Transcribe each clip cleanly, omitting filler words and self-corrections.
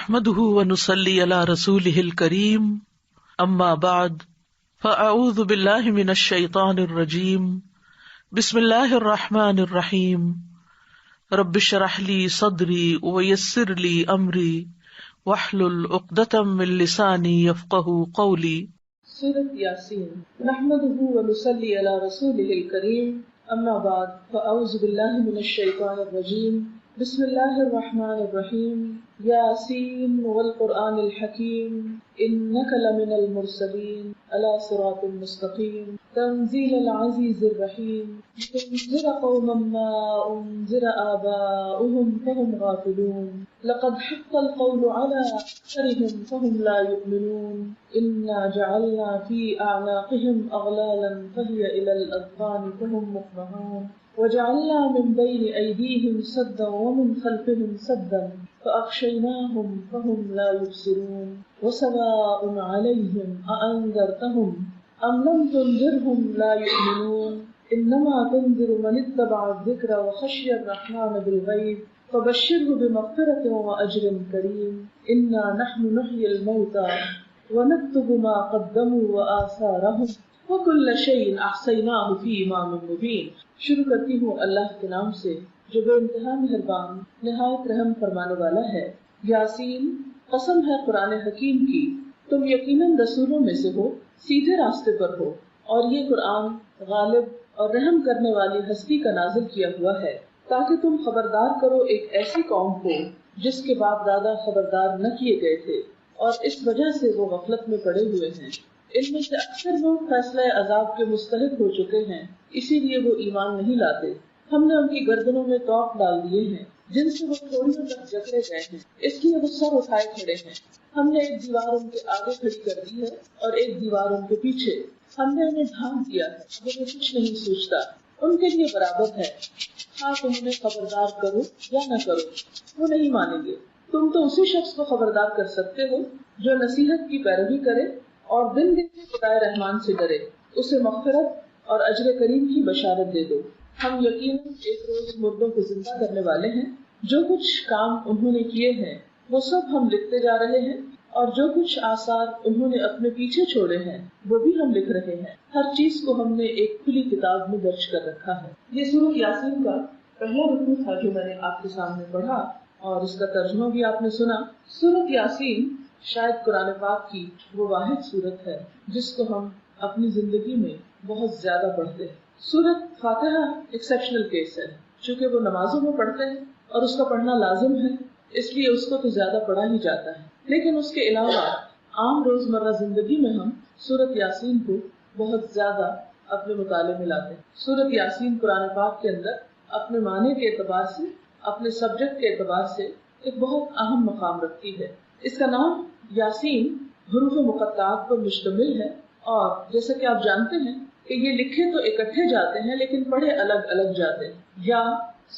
نحمده ونصلي على رسوله الكريم اما بعد فاعوذ بالله من الشيطان الرجيم بسم الله الرحمن الرحيم رب اشرح لي صدري ويسر لي امري واحلل عقدة من لساني يفقهوا قولي۔ سورۃ یاسین نحمده ونصلي على رسوله الكريم اما بعد فاعوذ بالله من الشيطان الرجيم بسم الله الرحمن الرحيم یاسین والقرآن الحکیم انك لمن المرسلین علی صراط مستقیم تنزیل العزیز الرحیم لتنذر قوما ما انذر آباؤهم فهم غافلون لقد حق القول على أكثرهم فهم لا يؤمنون إنا جعلنا في أعناقهم أغلالا فهي إلى الأذقان فهم مقمحون وجعلنا من بين أيديهم سدا ومن خلفهم سدا فأغشيناهم فهم لا يبصرون وسواء عليهم أأنذرتهم أم لم تنذرهم لا يؤمنون إنما تنذر من اتبع الذكر وخشي الرحمن بالغيب فبشره بمغفرة وأجر كريم إنا نحن نحيي الموتى ونكتب ما قدموا وآثارهم وكل شيء أحصيناه في إمام مبين۔ شروع کرتی ہوں اللہ کے نام سے جو بے انتہا مہربان نہایت رحم فرمانے والا ہے۔ یاسین، قسم ہے قرآن حکیم کی، تم یقیناً رسولوں میں سے ہو، سیدھے راستے پر ہو، اور یہ قرآن غالب اور رحم کرنے والی ہستی کا نازل کیا ہوا ہے تاکہ تم خبردار کرو ایک ایسی قوم کو جس کے باپ دادا خبردار نہ کیے گئے تھے اور اس وجہ سے وہ غفلت میں پڑے ہوئے ہیں۔ ان میں سے اکثر لوگ فیصلہ عذاب کے مستحق ہو چکے ہیں، اسی لیے وہ ایمان نہیں لاتے۔ ہم نے ان کی گردنوں میں توق ڈال دیے ہیں جن سے وہ تھوڑیوں تک جکڑے گئے ہیں، اس لیے وہ سر اٹھائے کھڑے ہیں۔ ہم نے ایک دیوار ان کے آگے کھڑی کر دی ہے اور ایک دیوار ان کے پیچھے، ہم نے انہیں ڈھانپ دیا ہے، اب انہیں کچھ نہیں سوچتا، ان کے لیے برابر ہے، ہاں تم انہیں خبردار کرو یا نہ کرو، وہ نہیں مانیں گے۔ تم تو اسی شخص کو خبردار کر سکتے ہو جو نصیحت کی پیروی کرے اور دن دن خدائے رحمان سے ڈرے، اسے مغفرت اور اجر کریم کی بشارت دے دو۔ ہم یقیناً ایک روز مردوں کو زندہ کرنے والے ہیں، جو کچھ کام انہوں نے کیے ہیں وہ سب ہم لکھتے جا رہے ہیں، اور جو کچھ آثار انہوں نے اپنے پیچھے چھوڑے ہیں وہ بھی ہم لکھ رہے ہیں۔ ہر چیز کو ہم نے ایک کھلی کتاب میں درج کر رکھا ہے۔ یہ سورۃ یاسین کا پہلا رکوع تھا جو میں نے آپ کے سامنے پڑھا، اور اس کا ترجمہ بھی آپ نے سنا۔ سورۃ یاسین شاید قرآن پاک کی وہ واحد سورت ہے جس کو ہم اپنی زندگی میں بہت زیادہ پڑھتے ہیں۔ سورۃ فاتحہ ایکسیپشنل کیس ہے، چونکہ وہ نمازوں میں پڑھتے ہیں اور اس کا پڑھنا لازم ہے، اس لیے اس کو تو زیادہ پڑھا ہی جاتا ہے، لیکن اس کے علاوہ عام روزمرہ زندگی میں ہم سورۃ یاسین کو بہت زیادہ اپنے مطالعے میں لاتے ہیں۔ سورۃ یاسین قرآن پاک کے اندر اپنے معنی کے اعتبار سے، اپنے سبجیکٹ کے اعتبار سے ایک بہت اہم مقام رکھتی ہے۔ اس کا نام یاسین حروف مقطعات پر مشتمل ہے، اور جیسا کہ آپ جانتے ہیں کہ یہ لکھے تو اکٹھے جاتے ہیں لیکن پڑھے الگ الگ جاتے ہیں۔ یا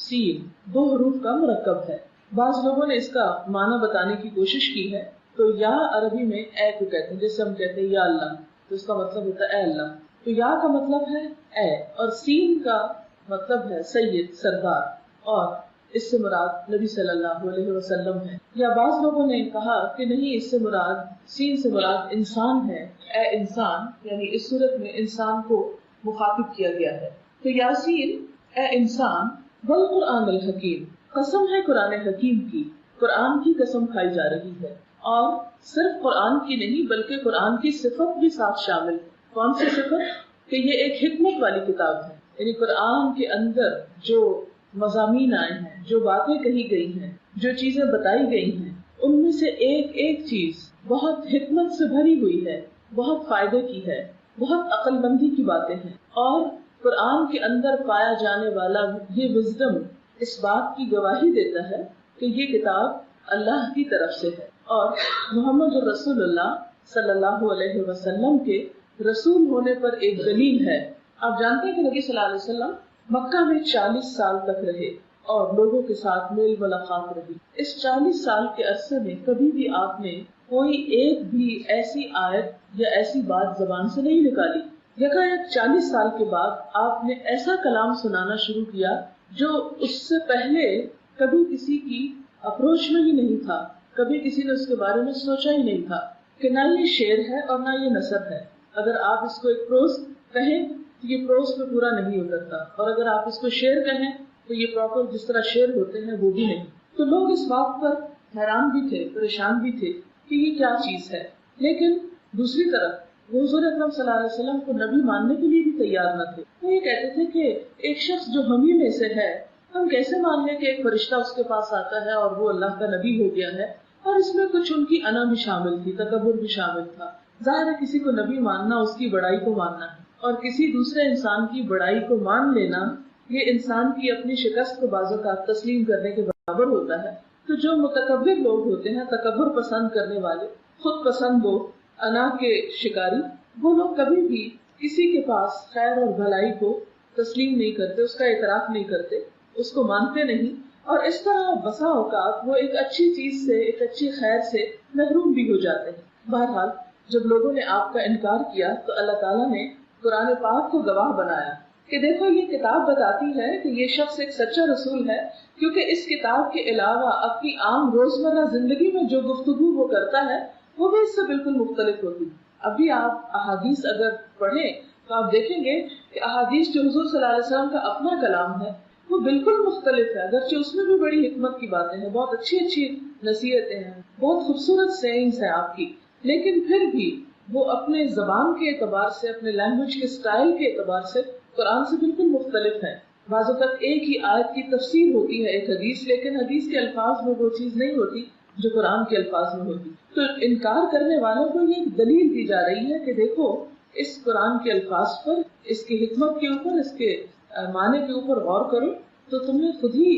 سین دو حروف کا مرکب ہے۔ بعض لوگوں نے اس کا معنی بتانے کی کوشش کی ہے، تو یا عربی میں اے کو کہتے ہیں، جیسے ہم کہتے ہیں یا اللہ، تو اس کا مطلب ہوتا ہے اے اللہ، تو یا کا مطلب ہے اے، اور سین کا مطلب ہے سید، سردار، اور اس سے مراد نبی صلی اللہ علیہ وسلم ہے۔ یا بعض لوگوں نے کہا کہ نہیں، اس سے مراد، سین سے مراد انسان ہے، اے انسان، یعنی اس صورت میں انسان کو مخاطب کیا گیا ہے۔ تو یاسین اے انسان والقرآن الحکیم، قسم ہے قرآن حکیم کی، قرآن کی قسم کھائی جا رہی ہے، اور صرف قرآن کی نہیں بلکہ قرآن کی صفت بھی ساتھ شامل ہے۔ کون سی صفت؟ کہ یہ ایک حکمت والی کتاب ہے، یعنی قرآن کے اندر جو مضامین آئے ہیں، جو باتیں کہی گئی ہیں، جو چیزیں بتائی گئی ہیں، ان میں سے ایک ایک چیز بہت حکمت سے بھری ہوئی ہے، بہت فائدے کی ہے، بہت عقل مندی کی باتیں ہیں، اور قرآن کے اندر پایا جانے والا یہ وزڈم اس بات کی گواہی دیتا ہے کہ یہ کتاب اللہ کی طرف سے ہے، اور محمد رسول اللہ صلی اللہ علیہ وسلم کے رسول ہونے پر ایک دلیل ہے۔ آپ جانتے ہیں کہ نبی صلی اللہ علیہ وسلم مکہ میں 40 سال تک رہے اور لوگوں کے ساتھ میل ملاقات رہی۔ اس 40 سال کے عرصے میں کبھی بھی آپ نے کوئی ایک بھی ایسی آیت یا ایسی بات زبان سے نہیں نکالی۔ یکایک 40 سال کے بعد آپ نے ایسا کلام سنانا شروع کیا جو اس سے پہلے کبھی کسی کی اپروچ میں ہی نہیں تھا، کبھی کسی نے اس کے بارے میں سوچا ہی نہیں تھا کہ نہ یہ شعر ہے اور نہ یہ نثر ہے. اگر آپ اس کو ایک پروز کہیں تو یہ پروز پہ پورا نہیں اترتا، اور اگر آپ اس کو شعر کہیں تو یہ پراپر جس طرح شعر ہوتے ہیں وہ بھی نہیں. تو لوگ اس بات پر حیران بھی تھے، پریشان بھی تھے کہ یہ کیا چیز ہے. لیکن دوسری طرف وہ حضور اکرم صلی اللہ علیہ وسلم کو نبی ماننے کے لیے بھی تیار نہ تھے. وہ یہ کہتے تھے کہ ایک شخص جو ہم ہی میں سے ہے، ہم کیسے مان لیں کہ ایک فرشتہ اس کے پاس آتا ہے اور وہ اللہ کا نبی ہو گیا ہے. اور اس میں کچھ ان کی انا بھی شامل تھی، تکبر بھی شامل تھا. ظاہر ہے کسی کو نبی ماننا اس کی بڑائی کو ماننا ہے، اور کسی دوسرے انسان کی بڑائی کو مان لینا یہ انسان کی اپنی شکست کو بعض اوقات تسلیم کرنے کے برابر ہوتا ہے. تو جو متکبر لوگ ہوتے ہیں، تکبر پسند کرنے والے، خود پسند لوگ، انا کے شکاری، وہ لوگ کبھی بھی کسی کے پاس خیر اور بھلائی کو تسلیم نہیں کرتے، اس کا اعتراف نہیں کرتے، اس کو مانتے نہیں. اور اس طرح بسا اوقات وہ ایک اچھی چیز سے، ایک اچھی خیر سے محروم بھی ہو جاتے ہیں. بہرحال جب لوگوں نے آپ کا انکار کیا تو اللہ تعالیٰ نے قرآن پاک کو گواہ بنایا کہ دیکھو یہ کتاب بتاتی ہے کہ یہ شخص ایک سچا رسول ہے، کیونکہ اس کتاب کے علاوہ اپنی عام روزمرہ زندگی میں جو گفتگو وہ کرتا ہے وہ بھی اس سے بالکل مختلف ہوتی. ابھی آپ احادیث اگر پڑھیں تو آپ دیکھیں گے کہ احادیث جو حضور صلی اللہ علیہ وسلم کا اپنا کلام ہے وہ بالکل مختلف ہے. اگرچہ اس میں بھی بڑی حکمت کی باتیں ہیں، بہت اچھی اچھی نصیحتیں ہیں، بہت خوبصورت سیئنگز ہیں آپ کی، لیکن پھر بھی وہ اپنے زبان کے اعتبار سے، اپنے لینگویج کے سٹائل کے اعتبار سے قرآن سے بالکل مختلف ہے. بعض اوقات ایک ہی آیت کی تفسیر ہوتی ہے ایک حدیث، لیکن حدیث کے الفاظ میں وہ چیز نہیں ہوتی جو قرآن کے الفاظ میں ہوتی. تو انکار کرنے والوں کو یہ دلیل دی جا رہی ہے کہ دیکھو اس قرآن کے الفاظ پر، اس کی حکمت کے اوپر، اس کے معنی کے اوپر غور کرو تو تمہیں خود ہی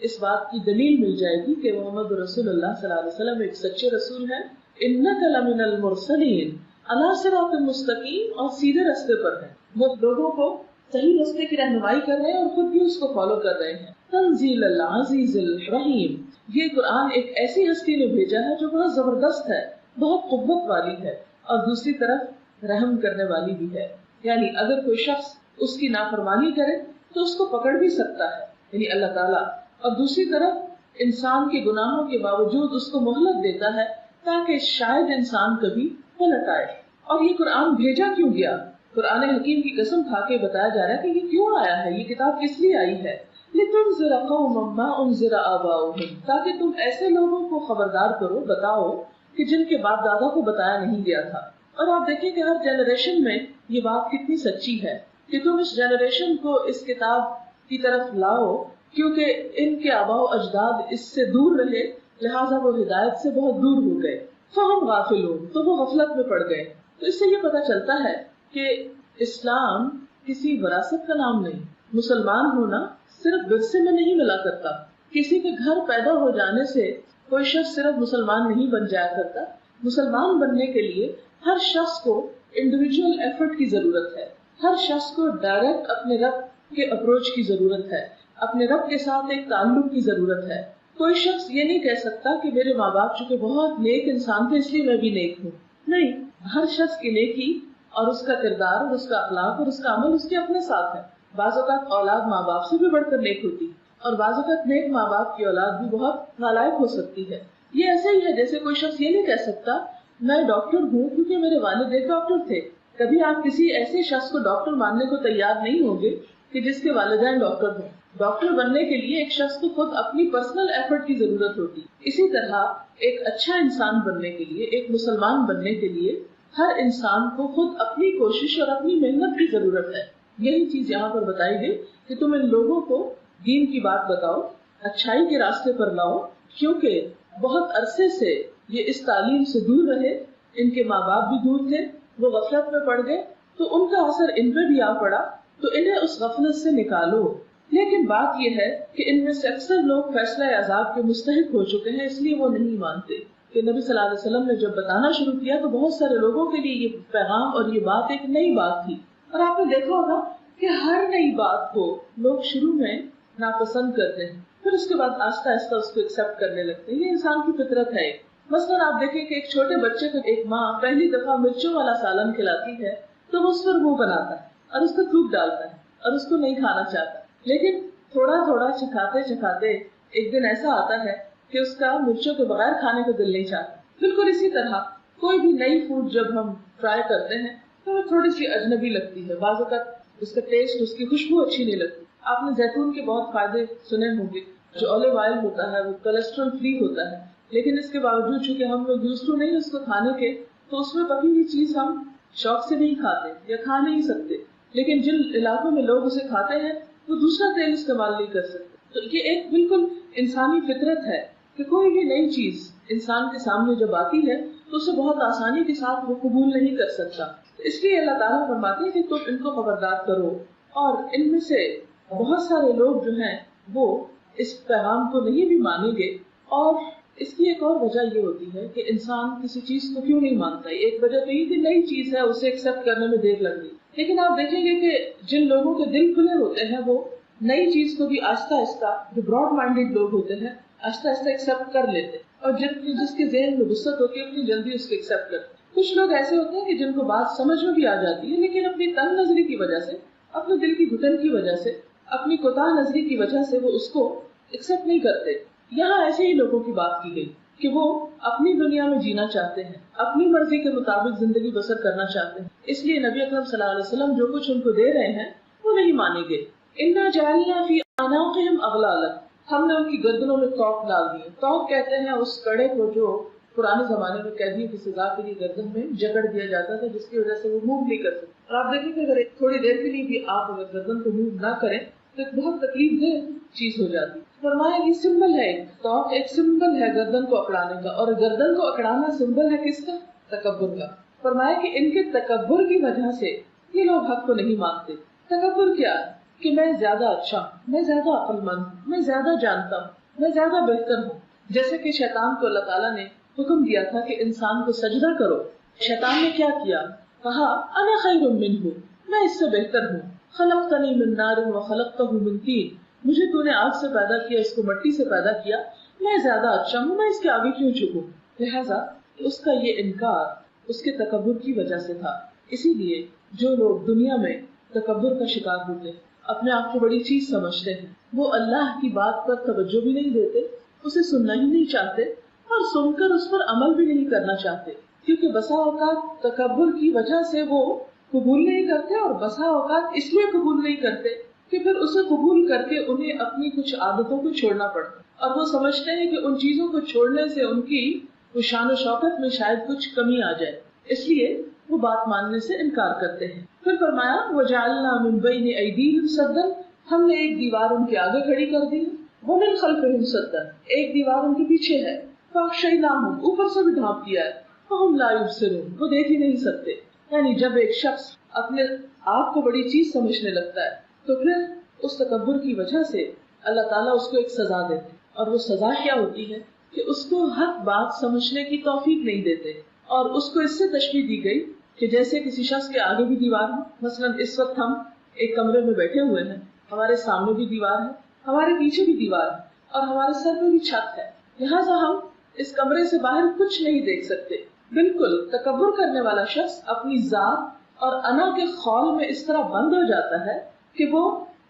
اس بات کی دلیل مل جائے گی کہ محمد رسول اللہ صلی اللہ علیہ وسلم ایک سچے رسول ہیں. انک لمن المرسلین علی صراط مستقیم، اور سیدھے راستے پر ہیں. وہ لوگوں کو صحیح راستے کی رہنمائی کر رہے ہیں اور خود بھی اس کو فالو کر رہے ہیں. تنزیل العزیز الرحیم، یہ قرآن ایک ایسی ہستی نے بھیجا ہے جو بہت زبردست ہے، بہت قوت والی ہے، اور دوسری طرف رحم کرنے والی بھی ہے. یعنی اگر کوئی شخص اس کی نافرمانی کرے تو اس کو پکڑ بھی سکتا ہے، یعنی اللہ تعالیٰ، اور دوسری طرف انسان کے گناہوں کے باوجود اس کو مہلت دیتا ہے تاکہ شاید انسان کبھی پلٹ آئے. اور یہ قرآن بھیجا کیوں گیا؟ قرآن حکیم کی قسم کھا کے بتایا جا رہا ہے کہ یہ کیوں آیا ہے، یہ کتاب کس لیے آئی ہے. لِتُنذِرَ قَوْمًا مَّا أُنذِرَ آبَاؤُهُمْ، تاکہ تم ایسے لوگوں کو خبردار کرو، بتاؤ کہ جن کے باپ دادا کو بتایا نہیں گیا تھا. اور آپ دیکھیں کہ ہر جنریشن میں یہ بات کتنی سچی ہے کہ تم اس جنریشن کو اس کتاب کی طرف لاؤ، کیونکہ ان کے آباء و اجداد اس سے دور رہے، لہٰذا وہ ہدایت سے بہت دور ہو گئے. فَهُمْ غَافِلُونَ، تو وہ غفلت میں پڑ گئے. تو اس سے یہ پتہ چلتا ہے کہ اسلام کسی وراثت کا نام نہیں. مسلمان ہونا صرف ورثے میں نہیں ملا کرتا. کسی کے گھر پیدا ہو جانے سے کوئی شخص صرف مسلمان نہیں بن جایا کرتا. مسلمان بننے کے لیے ہر شخص کو انڈیویجول ایفرٹ کی ضرورت ہے. ہر شخص کو ڈائریکٹ اپنے رب کے اپروچ کی ضرورت ہے، اپنے رب کے ساتھ ایک تعلق کی ضرورت ہے. کوئی شخص یہ نہیں کہہ سکتا کہ میرے ماں باپ چونکہ بہت نیک انسان تھے اس لیے میں بھی نیک ہوں. نہیں، ہر شخص کی نیکی اور اس کا کردار اور اس کا اخلاق اور اس کا عمل اس کے اپنے ساتھ ہے. بعض اوقات اولاد ماں باپ سے بھی بڑھ کر نیک ہوتی، اور بعض اوقات نیک ماں باپ کی اولاد بھی بہت نالائق ہو سکتی ہے. یہ ایسے ہی ہے جیسے کوئی شخص یہ نہیں کہہ سکتا میں ڈاکٹر ہوں کیونکہ میرے والد ایک ڈاکٹر تھے. کبھی آپ کسی ایسے شخص کو ڈاکٹر ماننے کو تیار نہیں ہوں گے کہ جس کے والدین ڈاکٹر ہوں. ڈاکٹر بننے کے لیے ایک شخص کو خود اپنی پرسنل ایفرٹ کی ضرورت ہوتی. اسی طرح ایک اچھا انسان بننے کے لیے، ایک مسلمان بننے کے لیے ہر انسان کو خود اپنی کوشش اور اپنی محنت کی ضرورت ہے. یہی چیز یہاں پر بتائی گئی کہ تم ان لوگوں کو دین کی بات بتاؤ، اچھائی کے راستے پر لاؤ، کیونکہ بہت عرصے سے یہ اس تعلیم سے دور رہے، ان کے ماں باپ بھی دور تھے، وہ غفلت میں پڑ گئے تو ان کا اثر ان پہ بھی آ پڑا، تو انہیں اس غفلت سے نکالو. لیکن بات یہ ہے کہ ان میں سے اکثر لوگ فیصلہ عذاب کے مستحق ہو چکے ہیں، اس لیے وہ نہیں مانتے. کہ نبی صلی اللہ علیہ وسلم نے جب بتانا شروع کیا تو بہت سارے لوگوں کے لیے یہ پیغام اور یہ بات ایک نئی بات تھی. اور آپ نے دیکھا ہوگا کہ ہر نئی بات کو لوگ شروع میں ناپسند کرتے ہیں، پھر اس کے بعد آہستہ آہستہ اس کو ایکسپٹ کرنے لگتے ہیں. یہ انسان کی فطرت ہے. مثلاً آپ دیکھیں کہ ایک چھوٹے بچے کو ایک ماں پہلی دفعہ مرچوں والا سالن کھلاتی ہے تو وہ اس پر منہ بناتا ہے اور اس کو تھوک ڈالتا ہے اور اس کو نہیں کھانا چاہتا. لیکن تھوڑا تھوڑا چکھاتے چکھاتے ایک دن ایسا آتا ہے کہ اس کا مرچوں کے بغیر کھانے کا دل نہیں چاہتا. بالکل اسی طرح کوئی بھی نئی فوڈ جب ہم ٹرائی کرتے ہیں تو ہمیں تھوڑی سی اجنبی لگتی ہے. بعض اوقات اس کا ٹیسٹ، اس کی خوشبو اچھی نہیں لگتی. آپ نے زیتون کے بہت فائدے سنے ہوں گے. جو اولیو آئل ہوتا ہے وہ کولیسٹرول فری ہوتا ہے، لیکن اس کے باوجود چونکہ ہم لوگ یوز ٹو نہیں اس کو کھانے کے، تو اس میں پکی ہوئی چیز ہم شوق سے نہیں کھاتے یا کھا نہیں سکتے. لیکن جن علاقوں میں لوگ اسے کھاتے ہیں وہ دوسرا تیل استعمال نہیں کر سکتے. تو یہ ایک بالکل انسانی فطرت ہے کہ کوئی بھی نئی چیز انسان کے سامنے جب آتی ہے تو اسے بہت آسانی کے ساتھ وہ قبول نہیں کر سکتا. اس لیے اللہ تعالیٰ فرماتے ہیں کہ تم ان کو خبردار کرو. اور ان میں سے بہت سارے لوگ جو ہیں وہ اس پیغام کو نہیں بھی مانیں گے. اور اس کی ایک اور وجہ یہ ہوتی ہے کہ انسان کسی چیز کو کیوں نہیں مانتا. ایک وجہ تو یہ کہ نئی چیز ہے، اسے ایکسپٹ کرنے میں دیر لگ گئی. لیکن آپ دیکھیں گے کہ جن لوگوں کے دل کھلے ہوتے ہیں وہ نئی چیز کو بھی آہستہ آہستہ، جو براڈ مائنڈیڈ لوگ ہوتے ہیں، آہستہ آہستہ ایکسپٹ کر لیتے. اور جس کے ذہن میں وسعت ہوتی ہے اتنی جلدی اس کو ایکسپٹ کرتے. کچھ لوگ ایسے ہوتے ہیں کہ جن کو بات سمجھ میں بھی آ جاتی ہے لیکن اپنی تنگ نظری کی وجہ سے، اپنے دل کی گھٹن کی وجہ سے، اپنی کوتاہ نظری کی وجہ سے وہ اس کو ایکسپٹ نہیں کرتے. یہاں ایسے ہی لوگوں کی بات کی گئی کہ وہ اپنی دنیا میں جینا چاہتے ہیں، اپنی مرضی کے مطابق زندگی بسر کرنا چاہتے ہیں. اس لیے نبی اکرم صلی اللہ علیہ وسلم جو کچھ ان کو دے رہے ہیں وہ نہیں مانیں گے. انا جعلنا فی اعناقہم اغلالا، ہم نے ان کی گردنوں میں توق ڈال دیے. توق کہتے ہیں اس کڑے کو جو پرانے زمانے میں قیدیوں کی سزا کے لیے گردن میں جکڑ دیا جاتا تھا، جس کی وجہ سے وہ موو نہیں کر سکتے. اور آپ دیکھیں کہ اگر تھوڑی دیر کے لیے بھی آپ اگر گردن کو موو نہ کریں تو ایک بہت تکلیف دہ چیز ہو جاتی. فرمایا یہ سمبل ہے، توق ایک سمبل ہے گردن کو اکڑانے کا. اور گردن کو اکڑانا سمبل ہے کس کا؟ تکبر کا. فرمایا کہ ان کے تکبر کی وجہ سے یہ لوگ حق کو نہیں مانتے. تکبر کیا ہے؟ کہ میں زیادہ اچھا ہوں، میں زیادہ عقل مند ہوں، میں زیادہ جانتا ہوں، میں زیادہ بہتر ہوں. جیسے کہ شیطان کو اللہ تعالیٰ نے حکم دیا تھا کہ انسان کو سجدہ کرو. شیطان نے کیا کیا؟ کہا انا خیر منہ، میں اس سے بہتر ہوں. خلقتنی من نار وخلقتہ من طین، مجھے تو نے آگ سے پیدا کیا، اس کو مٹی سے پیدا کیا، میں زیادہ اچھا ہوں، میں اس کے آگے کیوں جھکوں. لہٰذا اس کا یہ انکار اس کے تکبر کی وجہ سے تھا. اسی لیے جو لوگ دنیا میں تکبر کا شکار ہوتے ہیں، اپنے آپ کو بڑی چیز سمجھتے ہیں، وہ اللہ کی بات پر توجہ بھی نہیں دیتے، اسے سننا ہی نہیں چاہتے، اور سن کر اس پر عمل بھی نہیں کرنا چاہتے. کیونکہ بسا اوقات تکبر کی وجہ سے وہ قبول نہیں کرتے، اور بسا اوقات اس لیے قبول نہیں کرتے کہ پھر اسے قبول کر کے انہیں اپنی کچھ عادتوں کو چھوڑنا پڑتا. اور وہ سمجھتے ہیں کہ ان چیزوں کو چھوڑنے سے ان کی وہ شان و شوکت میں شاید کچھ کمی آ جائے، اس لیے وہ بات ماننے سے انکار کرتے ہیں. پھر فرمایا وَجَعَلْنَا مِن بَيْنِ أَيْدِيهِمْ سَدًّا، ہم نے ایک دیوار ان کے آگے کھڑی کر دی. وَمِن خَلْفِهِمْ سَدًّا، ایک دیوار ان کے پیچھے ہے. فَأَغْشَيْنَاهُمْ، اوپر سے بھی ڈھانپ دیا ہے. فَهُمْ لَا يُبْصِرُونَ، وہ دیکھ ہی نہیں سکتے. یعنی جب ایک شخص اپنے آپ کو بڑی چیز سمجھنے لگتا ہے تو پھر اس تکبر کی وجہ سے اللہ تعالیٰ اس کو ایک سزا دیتے. اور وہ سزا کیا ہوتی ہے کہ اس کو حق بات سمجھنے کی توفیق نہیں دیتے. اور اس کو اس سے تشبیہ دی گئی کہ جیسے کسی شخص کے آگے بھی دیوار ہے. مثلا اس وقت ہم ایک کمرے میں بیٹھے ہوئے ہیں، ہمارے سامنے بھی دیوار ہے، ہمارے پیچھے بھی دیوار ہے، اور ہمارے سر پہ بھی چھت ہے. لہٰذا ہم اس کمرے سے باہر کچھ نہیں دیکھ سکتے. بالکل تکبر کرنے والا شخص اپنی ذات اور انا کے خول میں اس طرح بند ہو جاتا ہے کہ وہ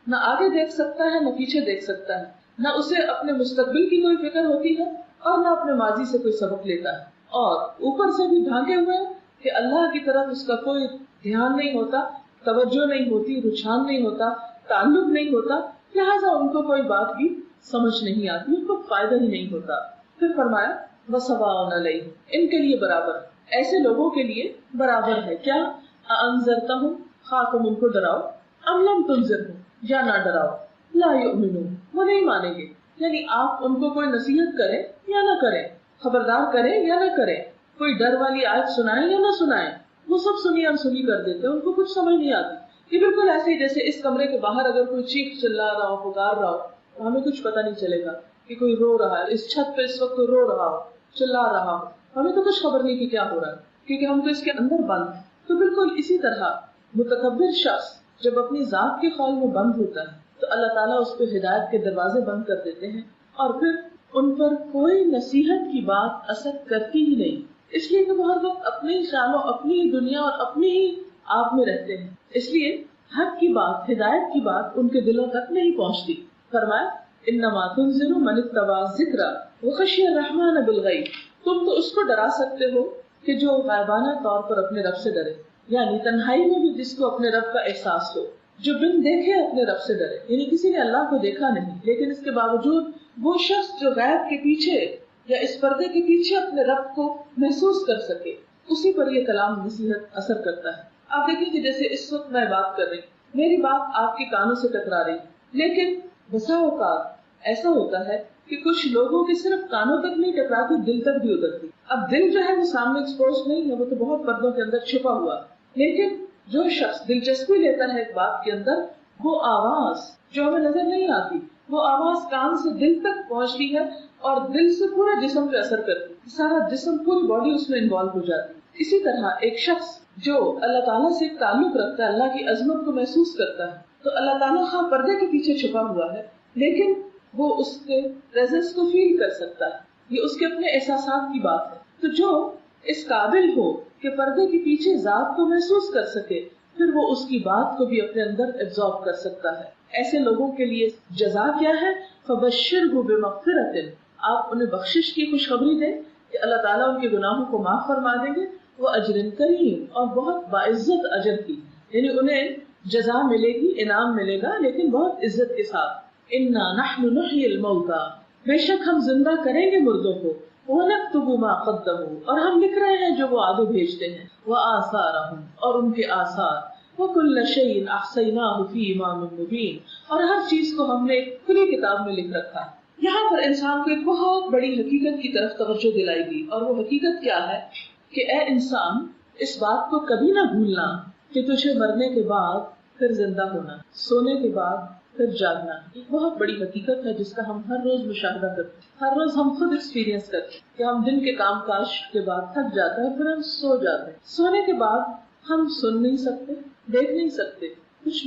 نہ آگے دیکھ سکتا ہے نہ پیچھے دیکھ سکتا ہے، نہ اسے اپنے مستقبل کی کوئی فکر ہوتی ہے اور نہ اپنے ماضی سے کوئی سبق لیتا ہے. اور اوپر سے بھی ڈھانکے ہوئے کہ اللہ کی طرف اس کا کوئی دھیان نہیں ہوتا، توجہ نہیں ہوتی، رجحان نہیں ہوتا، تعلق نہیں ہوتا. لہٰذا ان کو کوئی بات بھی سمجھ نہیں آتی، ان کو فائدہ ہی نہیں ہوتا. پھر فرمایا وَسَوَاءٌ عَلَيْهِمْ، ان کے لیے برابر، ایسے لوگوں کے لیے برابر ہے. کیا؟ أَأَنذَرْتَهُمْ، خواہ تم ان کو ڈراؤ، أَمْ لَمْ تُنذِرْهُمْ، یا نہ ڈراؤ، لَا يُؤْمِنُونَ، وہ نہیں مانیں گے. یعنی آپ ان کو کوئی نصیحت کریں یا نہ کریں، خبردار کریں یا نہ کریں، کوئی ڈر والی آیت سنائیں یا نہ سنائیں، وہ سب سنی انسنی کر دیتے ہیں، ان کو کچھ سمجھ نہیں آتی. یہ بالکل ایسے ہی جیسے اس کمرے کے باہر اگر کوئی چیخ چلا رہا ہو، پکار رہا ہو، تو ہمیں کچھ پتہ نہیں چلے گا کہ کوئی رو رہا ہے. اس چھت پہ اس وقت کوئی رو رہا ہو، چلا رہا ہو، ہمیں تو کچھ خبر نہیں کہ کیا ہو رہا ہے، کیونکہ ہم تو اس کے اندر بند ہیں. تو بالکل اسی طرح متکبر شخص جب اپنی ذات کے خول میں بند ہوتا ہے تو اللہ تعالیٰ اس پہ ہدایت کے دروازے بند کر دیتے ہیں، اور پھر ان پر کوئی نصیحت کی بات اثر کرتی ہی نہیں. اس لیے کہ وہ ہر وقت اپنے خیالوں، اپنی دنیا اور اپنی ہی آپ میں رہتے ہیں. اس لیے حق کی بات، ہدایت کی بات ان کے دلوں تک نہیں پہنچتی. فرمایا انما تنذر من اتبع الذکر، وخشی الرحمن بالغیب، تم تو اس کو ڈرا سکتے ہو کہ جو غائبانہ طور پر اپنے رب سے ڈرے، یعنی تنہائی میں بھی جس کو اپنے رب کا احساس ہو، جو بن دیکھے اپنے رب سے ڈرے، یعنی کسی نے اللہ کو دیکھا نہیں لیکن اس کے باوجود وہ شخص جو غیب کے پیچھے یا اس پردے کے پیچھے اپنے رب کو محسوس کر سکے، اسی پر یہ کلام نصیحت اثر کرتا ہے۔ آپ دیکھیں کہ جیسے اس وقت میں بات کر رہی، میری بات آپ کے کانوں سے ٹکرا رہی، لیکن بسا اوقات ایسا ہوتا ہے کہ کچھ لوگوں کے صرف کانوں تک نہیں ٹکراتی، دل تک بھی اترتی۔ اب دل جو ہے وہ سامنے ایکسپوز نہیں ہے، وہ تو بہت پردوں کے اندر چھپا ہوا، لیکن جو شخص دلچسپی لیتا ہے ایک بات کے اندر، وہ آواز جو ہمیں نظر نہیں آتی، وہ آواز کان سے دل تک پہنچتی ہے اور دل سے پورے جسم پہ اثر کرتی ہے، سارا جسم پوری باڈی اس میں انوالو ہو جاتی ہے۔ اسی طرح ایک شخص جو اللہ تعالیٰ سے ایک تعلق رکھتا ہے، اللہ کی عظمت کو محسوس کرتا ہے، تو اللہ تعالیٰ خواہ پردے کے پیچھے چھپا ہوا ہے لیکن وہ اس کے پریزنس کو فیل کر سکتا ہے، یہ اس کے اپنے احساسات کی بات ہے۔ تو جو اس قابل ہو کہ پردے کے پیچھے ذات کو محسوس کر سکے، پھر وہ اس کی بات کو بھی اپنے اندر ایبزارب کر سکتا ہے۔ ایسے لوگوں کے لیے جزا کیا ہے؟ فَبَشِّرْهُ بِمَغْفِرَةٍ، آپ انہیں بخشش کی خوشخبری دیں کہ اللہ تعالیٰ ان کے گناہوں کو معاف فرما دیں گے، وہ اجر کریم، اور بہت باعزت اجر کی، یعنی انہیں جزا ملے گی، انعام ملے گا لیکن بہت عزت کے ساتھ۔ اِنَّا نَحْنُ نُحْيِي الْمَوْتَى، بے شک ہم زندہ کریں گے مردوں کو، وَنَكْتُبُ مَا قَدَّمُوا، اور ہم لکھ رہے ہیں جو وہ آگے بھیجتے ہیں، وَآثَارَهُمْ، اور ان کے آثار، وَكُلَّ شَيْءٍ أَحْصَيْنَاهُ فِي إِمَامٍ مُبِينٍ، اور ہر چیز کو ہم نے ایک کھلی کتاب میں لکھ رکھا ہے۔ یہاں پر انسان کو ایک بہت بڑی حقیقت کی طرف توجہ دلائی گئی، اور وہ حقیقت کیا ہے کہ اے انسان، اس بات کو کبھی نہ بھولنا کہ تجھے مرنے کے بعد پھر زندہ ہونا، سونے کے بعد پھر جاگنا، ایک بہت بڑی حقیقت ہے جس کا ہم ہر روز مشاہدہ کرتے ہیں، ہر روز ہم خود ایکسپیرینس کرتے ہیں کہ ہم دن کے کام کاج کے بعد تھک جاتے ہیں، پھر ہم سو جاتے ہیں۔ سونے کے بعد ہم سن نہیں سکتے، دیکھ نہیں سکتے، کچھ